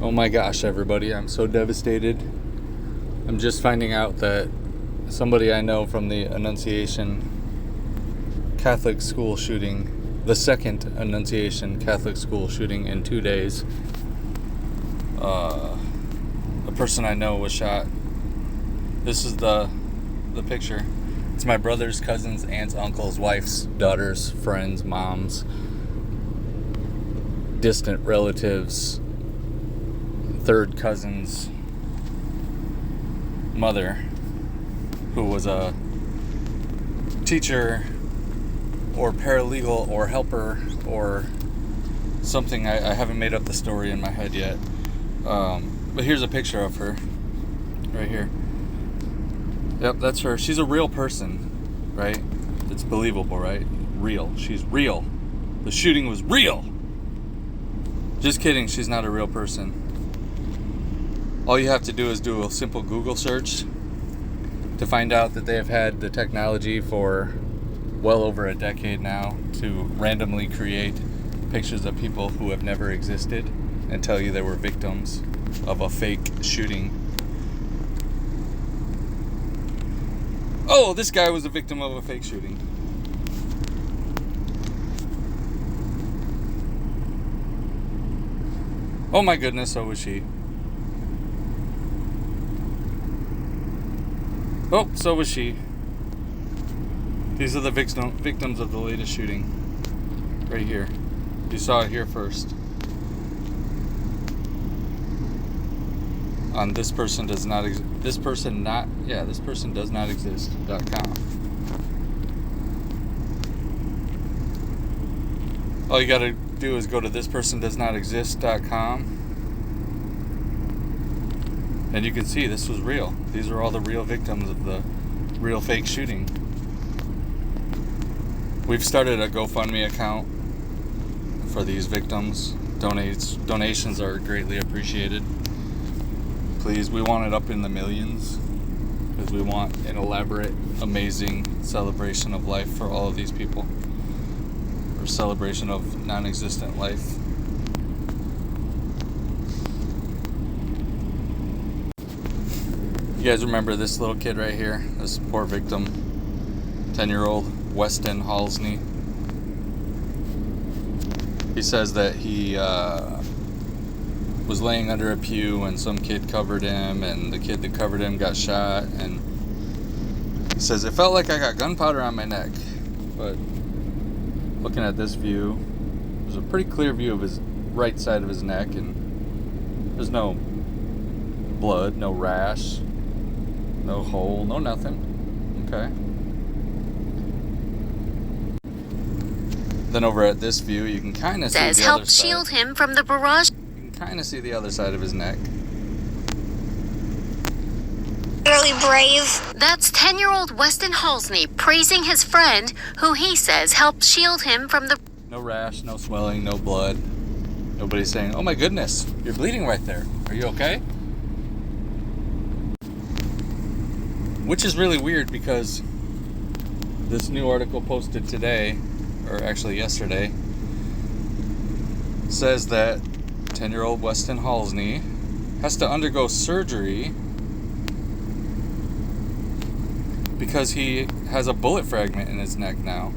Oh my gosh, everybody, I'm so devastated. I'm just finding out that somebody I know from the Annunciation Catholic school shooting, the second Annunciation Catholic school shooting in 2 days, a person I know was shot. This is the picture. It's my brother's, cousin's, aunt's, uncle's, wife's, daughter's, friends, mom's, distant relatives, third cousin's mother, who was a teacher or paralegal or helper or something. I haven't made up the story in my head yet. But here's a picture of her right here. Yep, that's her. She's a real person, right? It's believable, right? Real. She's real. The shooting was real. Just kidding, she's not a real person. All you have to do is do a simple Google search to find out that they have had the technology for well over a decade now to randomly create pictures of people who have never existed and tell you they were victims of a fake shooting. Oh, this guy was a victim of a fake shooting. Oh my goodness, so was she. Oh, so was she. These are the victims of the latest shooting. Right here. You saw it here first. On this person does not exist. This person does not exist.com. All you gotta do is go to thispersondoesnotexist.com. And you can see this was real. These are all the real victims of the real fake shooting. We've started a GoFundMe account for these victims. Donations are greatly appreciated. Please, we want it up in the millions because we want an elaborate, amazing celebration of life for all of these people. Or celebration of non-existent life. You guys remember this little kid right here? This poor victim, 10-year-old Weston Halsney. He says that he was laying under a pew and some kid covered him, and the kid that covered him got shot, and he says, it felt like I got gunpowder on my neck. But looking at this view, there's a pretty clear view of his right side of his neck, and there's no blood, no rash, no hole, no nothing. Okay. Then over at this view, you can kind of see the other side. Help shield him from the barrage. You can kind of see the other side of his neck. Really brave. That's 10-year-old Weston Halsney praising his friend, who he says helped shield him from the... No rash, no swelling, no blood. Nobody's saying, oh my goodness, you're bleeding right there. Are you okay? Which is really weird because this new article posted today, or actually yesterday, says that 10-year-old Weston Halsney has to undergo surgery because he has a bullet fragment in his neck now.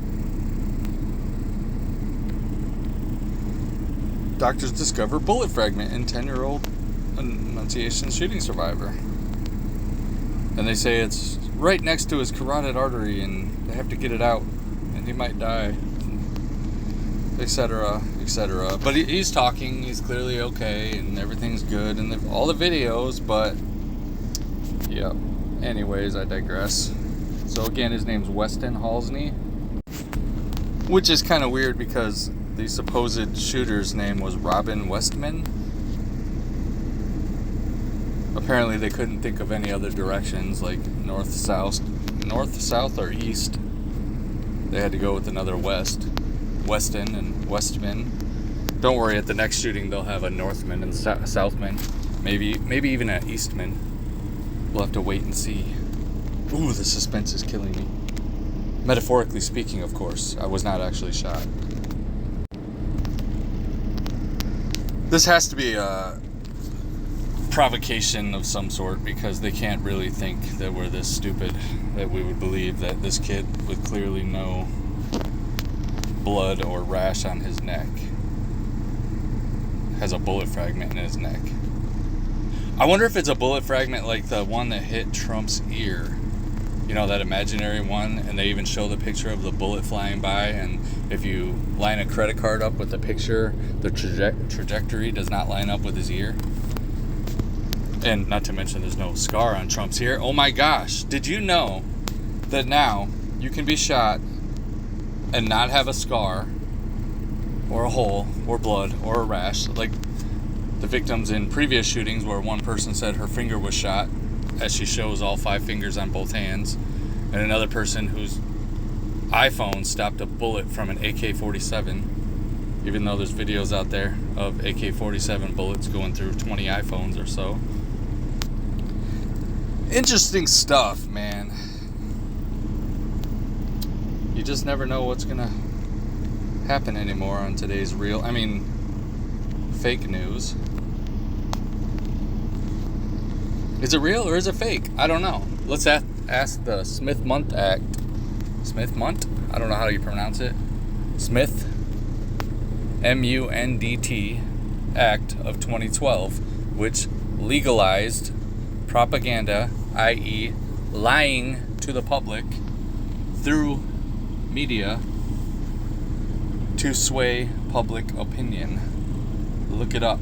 Doctors discover bullet fragment in 10-year-old Annunciation shooting survivor. And they say it's right next to his carotid artery and they have to get it out and he might die, etc., etc. But he's talking, he's clearly okay and everything's good in all the videos, but yeah. Anyways, I digress. So again, his name's Weston Halsney, which is kind of weird because the supposed shooter's name was Robin Westman. Apparently they couldn't think of any other directions, like north, south, or east. They had to go with another Weston and Westman. Don't worry, at the next shooting they'll have a Northman and Southman. Maybe even an Eastman. We'll have to wait and see. Ooh, the suspense is killing me. Metaphorically speaking, of course. I was not actually shot. This has to be provocation of some sort, because they can't really think that we're this stupid that we would believe that this kid with clearly no blood or rash on his neck has a bullet fragment in his neck. I wonder if it's a bullet fragment like the one that hit Trump's ear. You know, that imaginary one, and they even show the picture of the bullet flying by, and if you line a credit card up with the picture, the trajectory does not line up with his ear. And not to mention there's no scar on Trump's ear. Oh my gosh, did you know that now you can be shot and not have a scar or a hole or blood or a rash, like the victims in previous shootings where one person said her finger was shot, as she shows all 5 fingers on both hands, and another person whose iPhone stopped a bullet from an AK-47, even though there's videos out there of AK-47 bullets going through 20 iPhones or so. Interesting stuff, man. You just never know what's gonna happen anymore on today's fake news. Is it real or is it fake? I don't know. Let's ask the Smith-Mundt Act. Smith-Mundt? I don't know how you pronounce it. Smith, M-U-N-D-T, Act of 2012, which legalized propaganda, i.e. lying to the public through media to sway public opinion. Look it up.